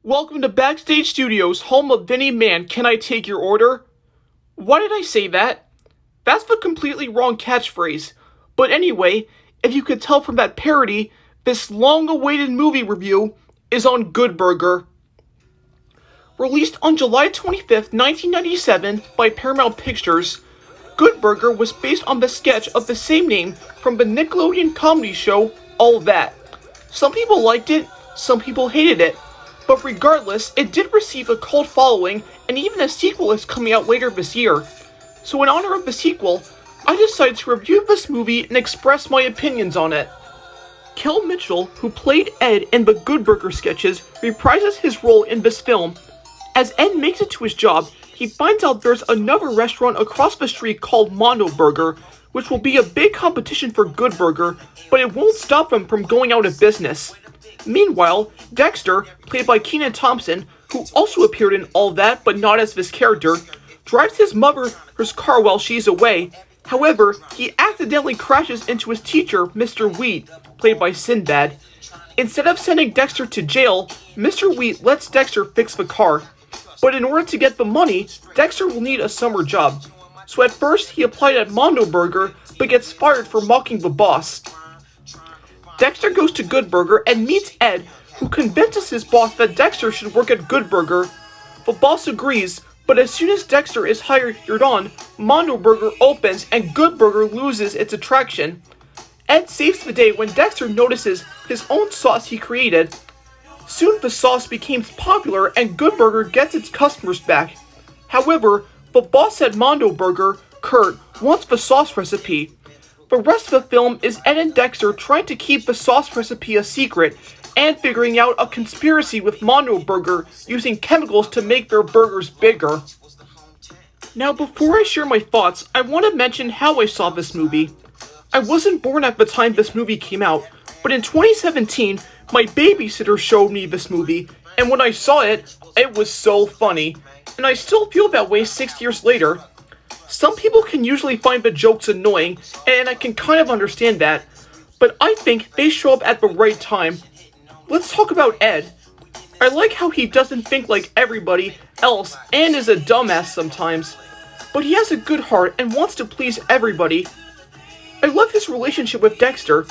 Welcome to Backstage Studios, home of Vinny Man. Can I take your order? Why did I say that? That's the completely wrong catchphrase. But anyway, if you could tell from that parody, this long-awaited movie review is on Good Burger. Released on July 25th, 1997 by Paramount Pictures, Good Burger was based on the sketch of the same name from the Nickelodeon comedy show All That. Some people liked it, some people hated it. But regardless, it did receive a cult following, and even a sequel is coming out later this year. So in honor of the sequel, I decided to review this movie and express my opinions on it. Kel Mitchell, who played Ed in the Good Burger sketches, reprises his role in this film. As Ed makes it to his job, he finds out there's another restaurant across the street called Mondo Burger, which will be a big competition for Good Burger, but it won't stop them from going out of business. Meanwhile, Dexter, played by Kenan Thompson, who also appeared in All That but not as this character, drives his mother's car while she's away. However, he accidentally crashes into his teacher, Mr. Wheat, played by Sinbad. Instead of sending Dexter to jail, Mr. Wheat lets Dexter fix the car. But in order to get the money, Dexter will need a summer job. So at first, he applied at Mondo Burger, but gets fired for mocking the boss. Dexter goes to Good Burger and meets Ed, who convinces his boss that Dexter should work at Good Burger. The boss agrees, but as soon as Dexter is hired on, Mondo Burger opens and Good Burger loses its attraction. Ed saves the day when Dexter notices his own sauce he created. Soon the sauce becomes popular and Good Burger gets its customers back. However, the boss at Mondo Burger, Kurt, wants the sauce recipe. The rest of the film is Ed and Dexter trying to keep the sauce recipe a secret and figuring out a conspiracy with Mondo Burger using chemicals to make their burgers bigger. Now before I share my thoughts, I want to mention how I saw this movie. I wasn't born at the time this movie came out, but in 2017, my babysitter showed me this movie, and when I saw it, it was so funny. And I still feel that way 6 years later. Some people can usually find the jokes annoying, and I can kind of understand that, but I think they show up at the right time. Let's talk about Ed. I like how he doesn't think like everybody else and is a dumbass sometimes, but he has a good heart and wants to please everybody. I love his relationship with Dexter.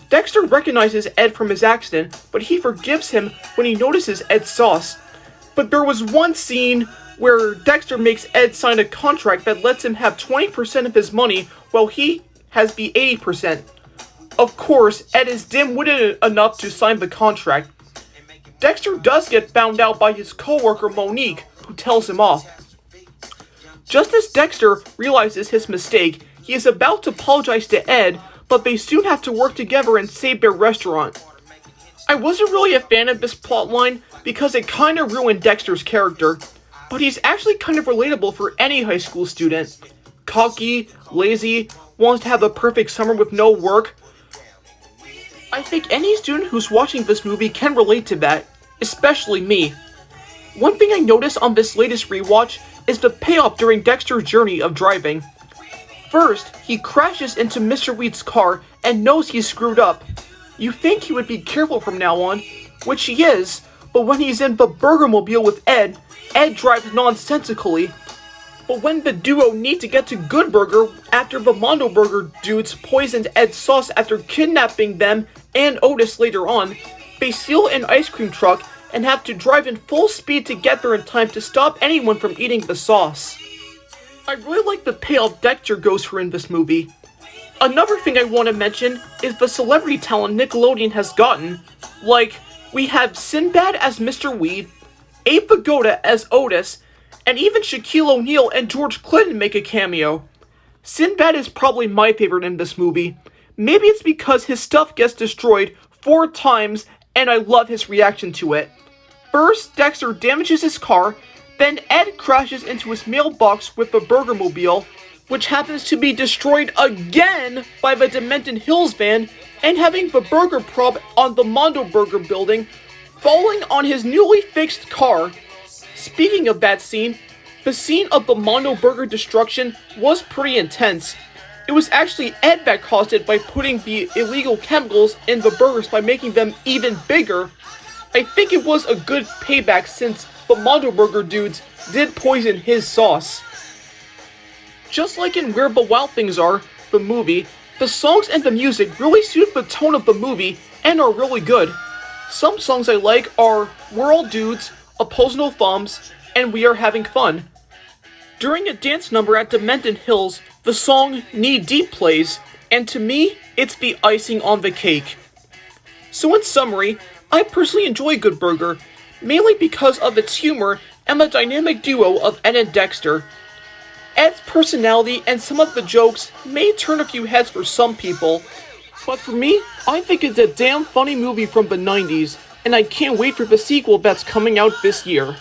Dexter recognizes Ed from his accident, but he forgives him when he notices Ed's sauce. But there was one scene where Dexter makes Ed sign a contract that lets him have 20% of his money while he has the 80%. Of course, Ed is dim-witted enough to sign the contract. Dexter does get found out by his co-worker Monique, who tells him off. Just as Dexter realizes his mistake, he is about to apologize to Ed, but they soon have to work together and save their restaurant. I wasn't really a fan of this plotline because it kinda ruined Dexter's character. But he's actually kind of relatable for any high school student. Cocky, lazy, wants to have a perfect summer with no work. I think any student who's watching this movie can relate to that, especially me. One thing I noticed on this latest rewatch is the payoff during Dexter's journey of driving. First, he crashes into Mr. Wheat's car and knows he's screwed up. You think he would be careful from now on, which he is, but when he's in the Burgermobile with Ed drives nonsensically. But when the duo need to get to Good Burger after the Mondo Burger dudes poisoned Ed's sauce after kidnapping them and Otis later on, they steal an ice cream truck and have to drive in full speed to get there in time to stop anyone from eating the sauce. I really like the payoff Dexter goes for in this movie. Another thing I want to mention is the celebrity talent Nickelodeon has gotten. Like, we have Sinbad as Mr. Weed, Abe Vigoda as Otis, and even Shaquille O'Neal and George Clinton make a cameo. Sinbad is probably my favorite in this movie. Maybe it's because his stuff gets destroyed 4 times and I love his reaction to it. First, Dexter damages his car, then Ed crashes into his mailbox with the Burgermobile, which happens to be destroyed again by the Demented Hills van, and having the burger prop on the Mondo Burger building falling on his newly fixed car. Speaking of that scene, the scene of the Mondo Burger destruction was pretty intense. It was actually Ed that caused it by putting the illegal chemicals in the burgers by making them even bigger. I think it was a good payback since the Mondo Burger dudes did poison his sauce. Just like in Where But Wild Things Are, the movie, the songs and the music really suit the tone of the movie and are really good. Some songs I like are We're All Dudes, Oppose No Thumbs, and We Are Having Fun. During a dance number at Demented Hills, the song Knee Deep plays, and to me, it's the icing on the cake. So in summary, I personally enjoy Good Burger, mainly because of its humor and the dynamic duo of Ed and Dexter. Ed's personality and some of the jokes may turn a few heads for some people, but for me, I think it's a damn funny movie from the 90s, and I can't wait for the sequel that's coming out this year.